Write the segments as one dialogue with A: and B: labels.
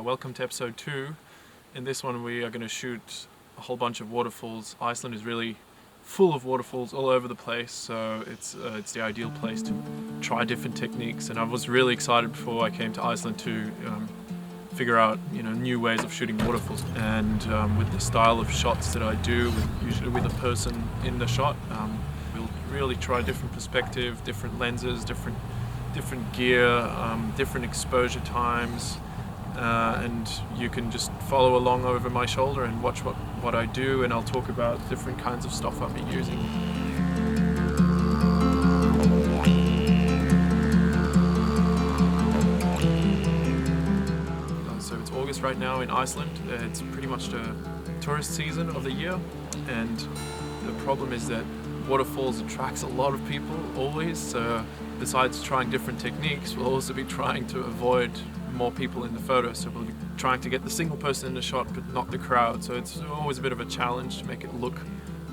A: Welcome to episode 2. In this one we are going to shoot a whole bunch of waterfalls. Iceland is really full of waterfalls all over the place, so it's the ideal place to try different techniques. And I was really excited before I came to Iceland to figure out new ways of shooting waterfalls. And with the style of shots that I do, usually with a person in the shot, we'll really try different perspective, different lenses, different gear, different exposure times. And you can just follow along over my shoulder and watch what I do, and I'll talk about different kinds of stuff I'll be using. So it's August right now in Iceland. It's pretty much the tourist season of the year, and the problem is that waterfalls attracts a lot of people always. So besides trying different techniques, we'll also be trying to avoid more people in the photo, so we'll be trying to get the single person in the shot but not the crowd. So it's always a bit of a challenge to make it look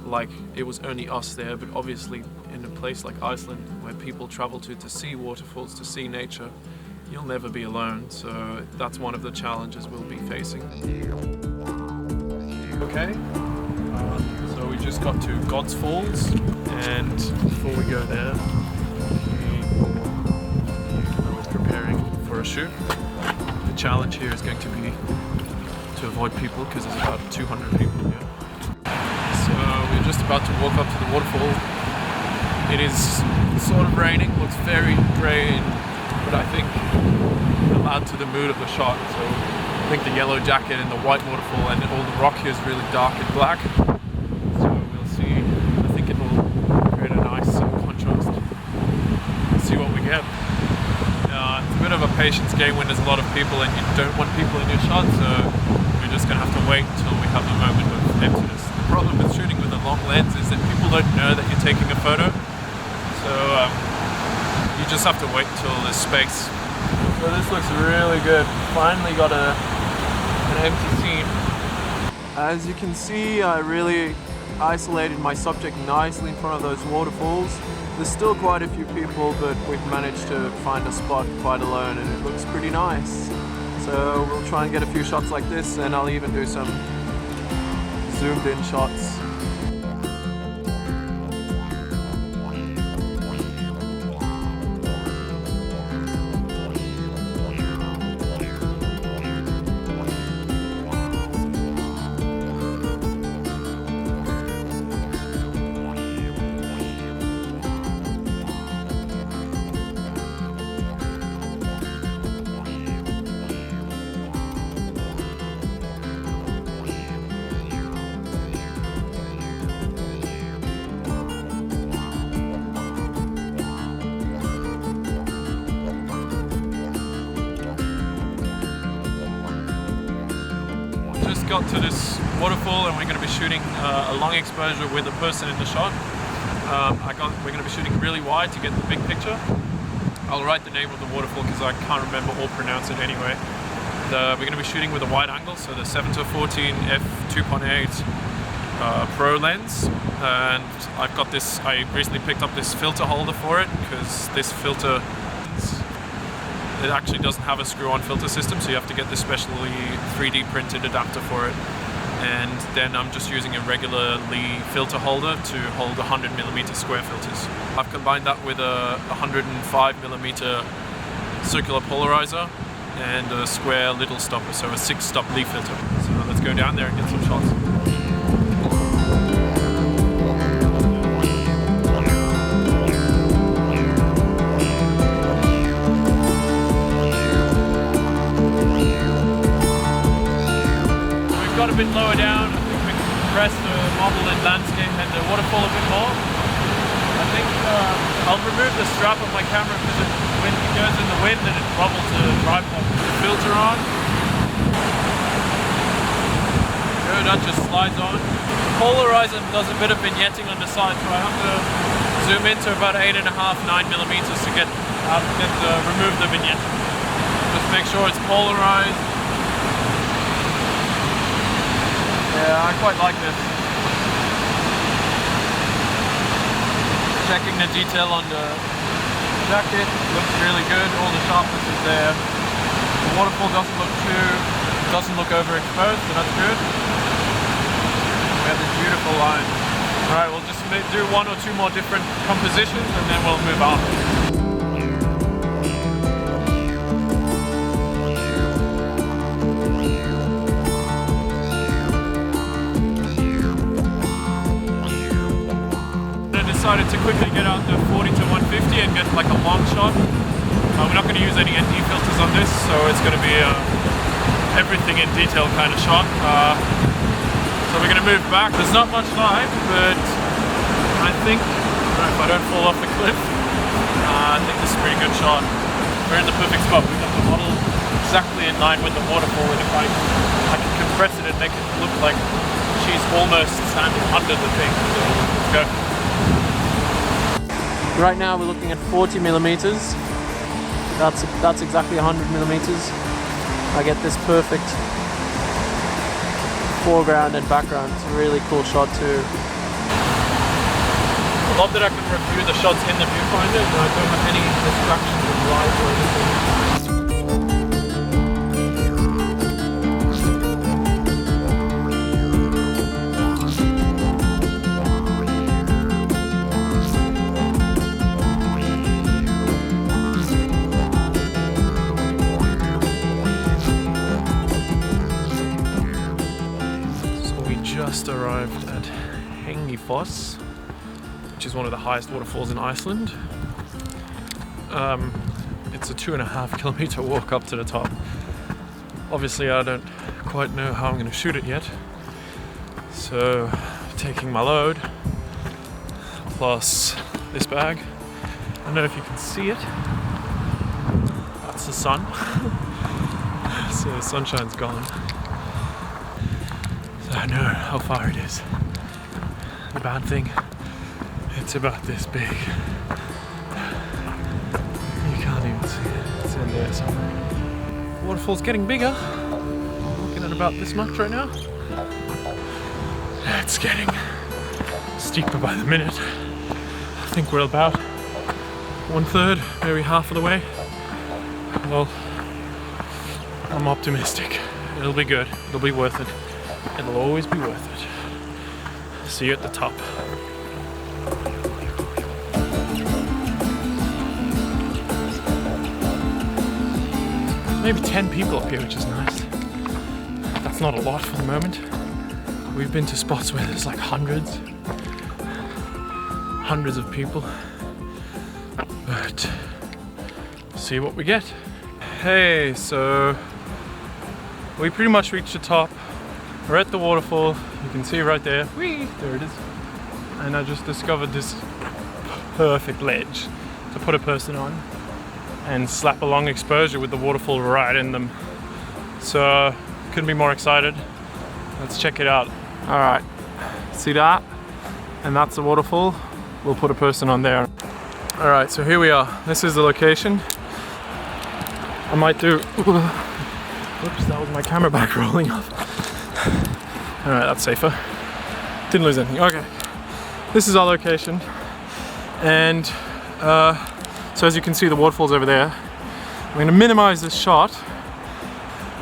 A: like it was only us there, but obviously in a place like Iceland where people travel to see waterfalls, to see nature, you'll never be alone. So that's one of the challenges we'll be facing. Okay, so we just got to God's Falls, and before we go there I was preparing for a shoot. The challenge here is going to be to avoid people because there's about 200 people here. So we're just about to walk up to the waterfall. It is sort of raining, looks very grey, but I think it'll add to the mood of the shot. So I think the yellow jacket and the white waterfall and all the rock here is really dark and black. So we'll see. I think it will create a nice contrast. Let's see what we get. It's a bit of a patience game when there's a lot of people and you don't want people in your shot, so we're just going to have to wait until we have a moment of emptiness. The problem with shooting with a long lens is that people don't know that you're taking a photo, so you just have to wait until there's space. So this looks really good. Finally got an empty scene. As you can see, I really isolated my subject nicely in front of those waterfalls. There's still quite a few people, but we've managed to find a spot quite alone and it looks pretty nice. So we'll try and get a few shots like this, and I'll even do some zoomed in shots. Got to this waterfall and we're going to be shooting a long exposure with a person in the shot. We're going to be shooting really wide to get the big picture. I'll write the name of the waterfall because I can't remember or pronounce it anyway. We're going to be shooting with a wide angle, so the 7-14 f2.8 Pro lens, and I've got this. I recently picked up this filter holder for it because this filter, it actually doesn't have a screw-on filter system, so you have to get this specially 3D printed adapter for it. And then I'm just using a regularly filter holder to hold 100mm square filters. I've combined that with a 105mm circular polarizer and a square little stopper, so a 6-stop leaf filter. So let's go down there and get some shots. Got a bit lower down. I think we can compress the model and landscape and the waterfall a bit more. I think I'll remove the strap of my camera because when it goes in the wind and it wobbles the tripod. The filter on. Good, that just slides on. The polarizer does a bit of vignetting on the side, so I have to zoom into about 8.5-9mm to remove the vignette. Just make sure it's polarized. Yeah, I quite like this. Checking the detail on the jacket, looks really good, all the sharpness is there. The waterfall doesn't look overexposed, so that's good. We have this beautiful line. Alright, we'll just do one or two more different compositions and then we'll move on. Decided to quickly get out the 40 to 150 and get like a long shot. We're not going to use any ND filters on this, so it's going to be everything in detail kind of shot. So we're going to move back. There's not much light, but I think if I don't fall off the cliff, I think this is a pretty good shot. We're in the perfect spot. We've got the model exactly in line with the waterfall, and if I can compress it and make it look like she's almost standing under the thing. So let's go. Right now we're looking at 40 millimeters. That's exactly 100 millimeters. I get this perfect foreground and background. It's a really cool shot too. I love that I can review the shots in the viewfinder and I don't have any distractions of light or anything. Just arrived at Eyre-Walker, which is one of the highest waterfalls in Iceland. It's a 2.5 kilometer walk up to the top. Obviously I don't quite know how I'm going to shoot it yet, so taking my load plus this bag. I don't know if you can see it, that's the sun. So the sunshine's gone. I know how far it is. The bad thing, it's about this big. You can't even see it. It's in there somewhere. The waterfall's getting bigger. I'm looking at about this much right now. It's getting steeper by the minute. I think we're about 1/3, maybe half of the way. Well, I'm optimistic. It'll be good. It'll be worth it. It'll always be worth it. See you at the top. Maybe 10 people up here, which is nice. That's not a lot for the moment. We've been to spots where there's like hundreds of people. But see what we get. Hey, so we pretty much reached the top. We're at the waterfall, you can see right there. Whee! There it is. And I just discovered this perfect ledge to put a person on and slap a long exposure with the waterfall right in them. So, couldn't be more excited. Let's check it out. Alright, see that? And that's the waterfall. We'll put a person on there. Alright, so here we are. This is the location. I might do... Oops, that was my camera back rolling off. Alright, that's safer. Didn't lose anything. Okay. This is our location. And so as you can see, the waterfall's over there. I'm going to minimize this shot.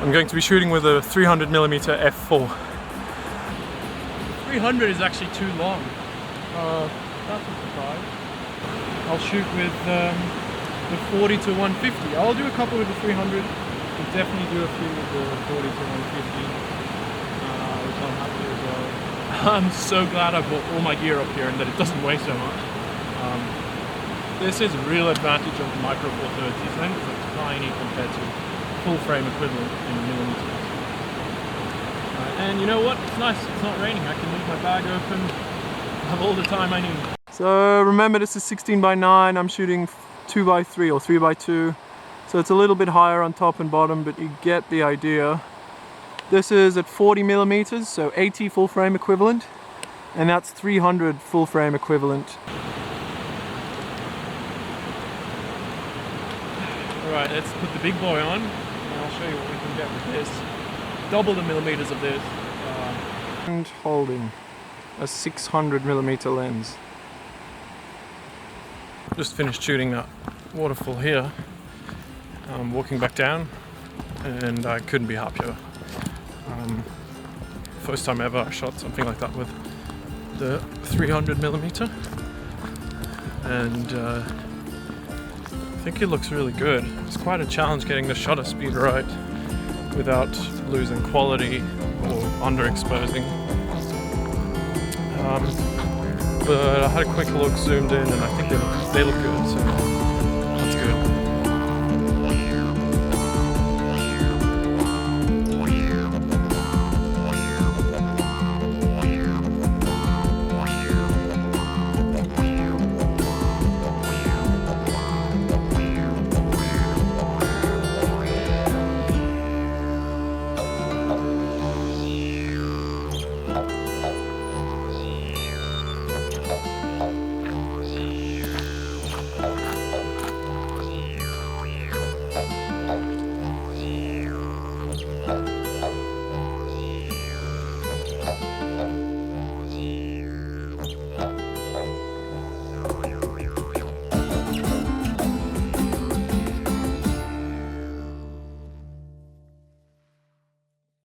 A: I'm going to be shooting with a 300mm f4. 300 is actually too long. That's a surprise. I'll shoot with the 40 to 150. I'll do a couple with the 300. We'll definitely do a few with the 40 to 150. Which I'm happy as well. I'm so glad I bought all my gear up here and that it doesn't weigh so much. This is a real advantage of the Micro Four Thirds. These lenses are tiny compared to full frame equivalent in millimeters. And you know what? It's nice. It's not raining. I can leave my bag open. I have all the time I need. So remember, this is 16:9. I'm shooting 2:3 or 3:2. So it's a little bit higher on top and bottom, but you get the idea. This is at 40 millimeters, so 80 full frame equivalent, and that's 300 full frame equivalent. Alright, let's put the big boy on, and I'll show you what we can get with this. Double the millimeters of this. And holding a 600 millimeter lens. Just finished shooting that waterfall here. I'm walking back down. and I couldn't be happier. First time ever I shot something like that with the 300mm, and I think it looks really good. It's quite a challenge getting the shutter speed right without losing quality or underexposing. But I had a quick look, zoomed in, and I think they look good. So